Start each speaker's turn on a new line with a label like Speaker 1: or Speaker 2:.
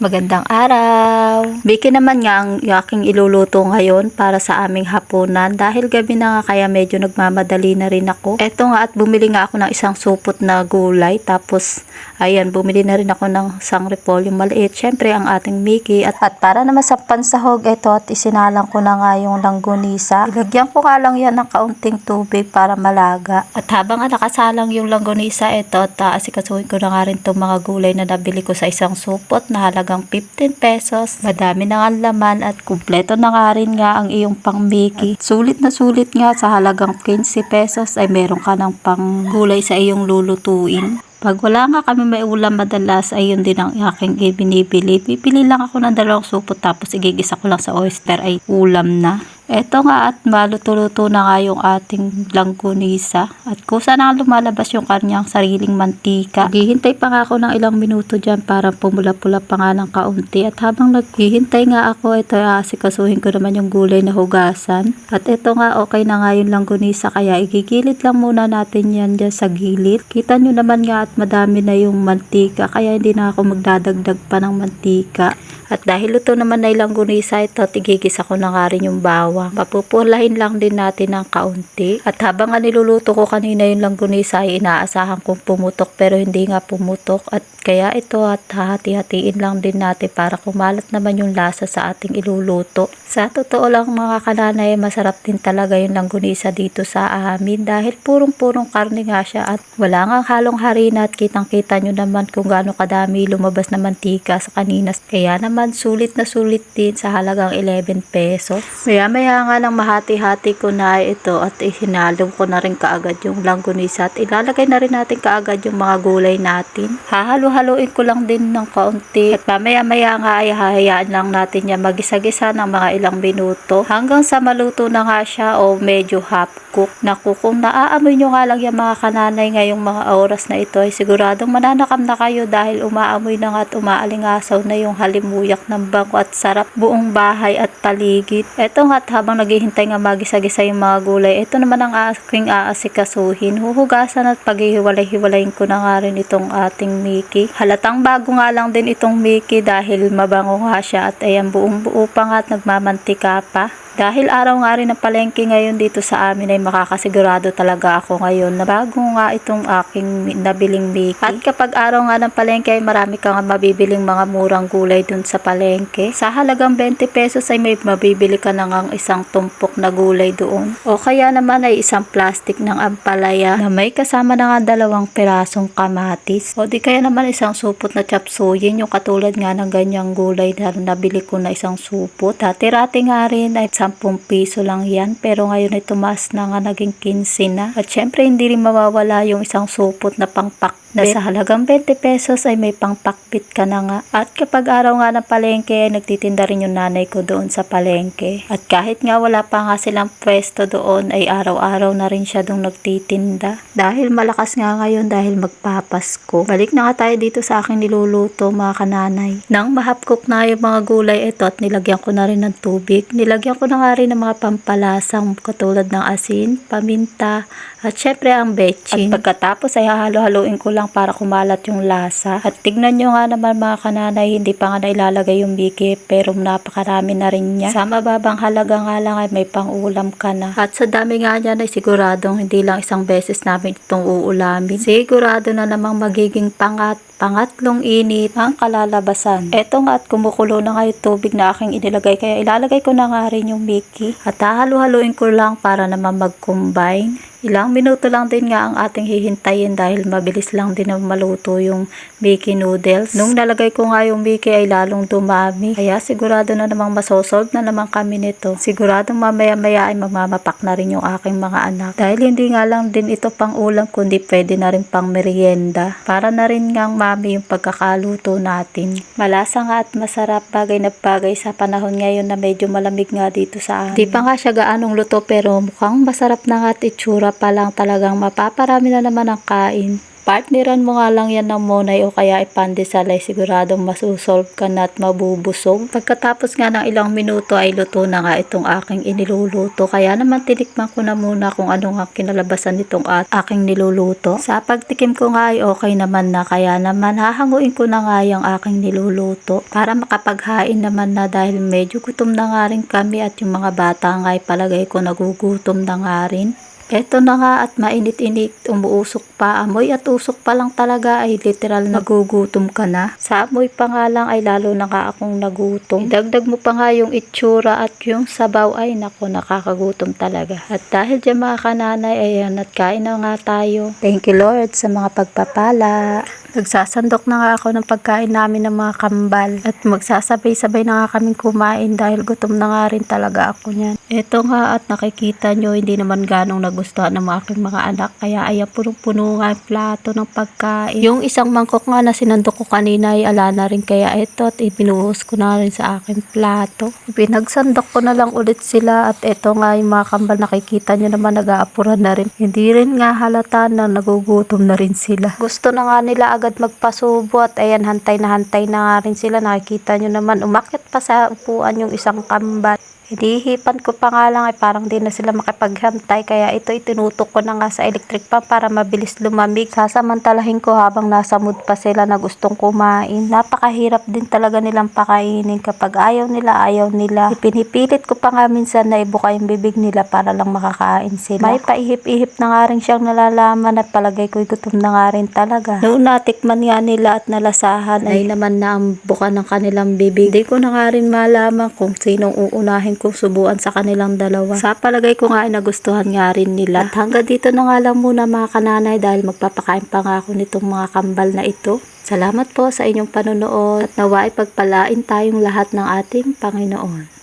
Speaker 1: Magandang araw! Biki naman nga ang aking iluluto ngayon para sa aming hapunan dahil gabi na nga kaya medyo nagmamadali na rin ako. Eto nga at bumili nga ako ng isang supot na gulay tapos ayan bumili na rin ako ng isang repolyo maliit. Syempre ang ating Mickey at para naman sa pansahog ito at isinalang ko na nga yung langgonisa. Ilagyan ko nga lang yan ng kaunting tubig para malaga. At habang nakasalang yung langgonisa ito at asikasuhin ko na nga rin itong mga gulay na nabili ko sa isang supot na halagang 15 pesos. Madami na nga laman at kumpleto na nga rin nga ang iyong pang Mickey. Sulit na sulit nga sa halagang 15 pesos ay meron ka ng pang gulay sa iyong lulutuin. Pag wala nga kami may ulam madalas ay yun din ang aking binibili. Pipili lang ako ng 2 supot tapos igigisa ko lang sa oyster ay ulam na. Eto nga at maluto-luto na nga yung ating langgonisa at kusa na lumalabas yung kanyang sariling mantika. Naghihintay pa nga ako ng ilang minuto dyan para pumula-pula pa nga ng kaunti at habang naghihintay nga ako ito asikasuhin ko naman yung gulay na hugasan at ito nga okay na nga yung langgonisa kaya igigilid lang muna natin yan dyan sa gilid. Kita nyo naman nga at madami na yung mantika kaya hindi na ako magdadagdag pa ng mantika. At dahil luto naman na ilang gunisa ito, tigigisa ko na nga rin yung bawang. Papupulahin lang din natin ng kaunti. At habang niluluto ko kanina yung langgunisa ay inaasahan kong pumutok pero hindi nga pumutok. At kaya ito at hahati-hatiin lang din natin para kumalat naman yung lasa sa ating iluluto. Sa totoo lang mga kananay, masarap din talaga yung langgunisa dito sa amin dahil purong-purong karne nga siya at wala nga halong harina at kitang-kita nyo naman kung gaano kadami lumabas na mantika sa kaninas. Kaya naman sulit na sulit din sa halagang 11 pesos. Maya nga lang mahati-hati ko na ito at ihinalo ko na rin kaagad yung langgunisa at ilalagay na rin natin kaagad yung mga gulay natin. Hahalo-haluin ko lang din ng kaunti at maya nga ay hahayaan lang natin yan magisa-gisa ng mga ilang minuto hanggang sa maluto na nga siya o medyo half cook. Naku, kung naaamoy nyo nga lang yung mga kananay ngayong mga oras na ito ay siguradong mananakam na kayo dahil umaamoy na nga at umaalingasaw na yung halimuyak ng bangko at sarap buong bahay at paligid. Eto nga at habang naghihintay nga magisa-gisa yung mga gulay, ito naman ang aking aasikasuhin. Huhugasan at paghihiwalay-hiwalayin ko na nga rin itong ating Mickey. Halatang bago nga lang din itong Mickey dahil mabango nga siya at ayan buong buo pa nga at nagmamantika pa. Dahil araw nga rin ng palengke ngayon dito sa amin ay makakasigurado talaga ako ngayon na bago nga itong aking nabiling Mickey. At kapag araw nga ng palengke ay marami kang mabibiling mga murang gulay dun sa palengke. Sa halagang 20 pesos ay may mabibili ka na ngang isang tumpok na gulay doon. O kaya naman ay isang plastic ng ampalaya na may kasama na nga 2 pirasong kamatis. O di kaya naman isang supot na chapsuyin yung katulad nga ng ganyang gulay na nabili ko na isang supot. Dati-rati nga rin ay 10 piso lang yan pero ngayon ay tumaas na nga naging 15 na at syempre hindi rin mawawala yung isang supot na pangpak na sa halagang 20 pesos ay may pangpakbit ka na nga. At kapag araw nga ng palengke ay nagtitinda rin yung nanay ko doon sa palengke at kahit nga wala pa nga silang pwesto doon ay araw-araw na rin siya doon nagtitinda dahil malakas nga ngayon dahil magpapasko. Balik na nga tayo dito sa aking niluluto mga kananay. Nang mahapkok na yung mga gulay ito at nilagyan ko na rin ng tubig, nilagyan ko na nga rin ng mga pampalasang katulad ng asin, paminta at syempre ang betchin. At pagkatapos ay hahalo-haluin ko lang para kumalat yung lasa. At tignan nyo nga naman mga kananay, hindi pa nga nailalagay yung Mickey pero napakarami na rin niya. Sa mababang halaga nga lang ay may pang-ulam ka na. At sa dami nga niyan ay siguradong hindi lang isang beses namin itong uulamin. Sigurado na namang magiging pangatlong init ang kalalabasan. Eto nga at kumukulo na nga yung tubig na aking inilagay kaya ilalagay ko na nga rin yung Mickey at hahalo-haluin ko lang para naman mag-combine. Ilang minuto lang din nga ang ating hihintayin dahil mabilis lang din na maluto yung Mickey noodles. Nung nalagay ko nga yung Mickey ay lalong dumami. Kaya sigurado na namang masosolve na naman kami nito. Siguradong mamaya-maya ay mamamapak na rin yung aking mga anak. Dahil hindi nga lang din ito pang ulam kundi pwede na rin pang merienda. Para na rin ngang mami yung pagkakaluto natin. Malasa nga at masarap bagay na bagay sa panahon ngayon na medyo malamig nga dito sa amin. Di pa nga siya gaanong luto pero mukhang masarap na nga at itsura pa lang talagang mapaparami na naman ang kain. Partneran mo nga lang yan ng monay o kaya ipandesal ay siguradong masusolve ka na at mabubusog. Pagkatapos nga ng ilang minuto ay luto na nga itong aking iniluluto. Kaya naman tinikman ko na muna kung ano nga kinalabasan nitong aking niluluto. Sa pagtikim ko nga ay okay naman na, kaya naman hahanguin ko na nga yung aking niluluto para makapaghain naman na, dahil medyo gutom na nga rin kami at yung mga bata nga ay palagay ko nagugutom na nga rin. Eto na nga at mainit-init, umuusok pa. Amoy at usok pa lang talaga ay literal nagugutom ka na. Sa amoy pa nga lang ay lalo na nga akong nagutom. Idagdag mo pa nga yung itsura at yung sabaw ay nako, nakakagutom talaga. At dahil dyan mga kananay, ayan, at kain na nga tayo. Thank you Lord sa mga pagpapala. Nagsasandok na nga ako ng pagkain namin ng mga kambal at magsasabay-sabay na nga kaming kumain dahil gutom na nga rin talaga ako niyan. Eto nga at nakikita nyo, hindi naman ganong nagustuhan ng aking mga anak, kaya ayan, punong-puno nga yung plato ng pagkain. Yung isang mangkok nga na sinandok ko kanina ay ala na rin, kaya eto at ibinuhos ko na rin sa aking plato. Pinagsandok ko na lang ulit sila at eto nga yung mga kambal, nakikita nyo naman nag-aapuran na rin. Hindi rin nga halata na nagugutom na rin sila. Gusto na nga nila agad magpasubo at ayan, hantay na nga rin sila. Nakikita nyo naman umakyat pa sa upuan yung isang kambal. Hinihipan ko pa nga lang ay parang di na sila makipaghantay, kaya ito itinutok ko na nga sa electric pan para mabilis lumamig. Sasamantalahin ko habang nasa mood pa sila na gustong kumain. Napakahirap din talaga nilang pakainin kapag ayaw nila. Ipinipilit ko pa nga minsan na ibuka yung bibig nila para lang makakain sila. May paihip-ihip na nga rin siyang nalalaman at palagay ko'y gutom na nga rin talaga. Noong natikman nga nila at nalasahan ay naman na ang buka ng kanilang bibig. Hindi ko na nga rin malaman kung sinong uunahin kong subuan sa kanilang dalawa. Sa palagay ko nga ay nagustuhan nga rin nila. At hanggang dito na nga lang muna mga kananay, dahil magpapakain pa nga ako nitong mga kambal na ito. Salamat po sa inyong panonood at nawa ay pagpalain tayong lahat ng ating Panginoon.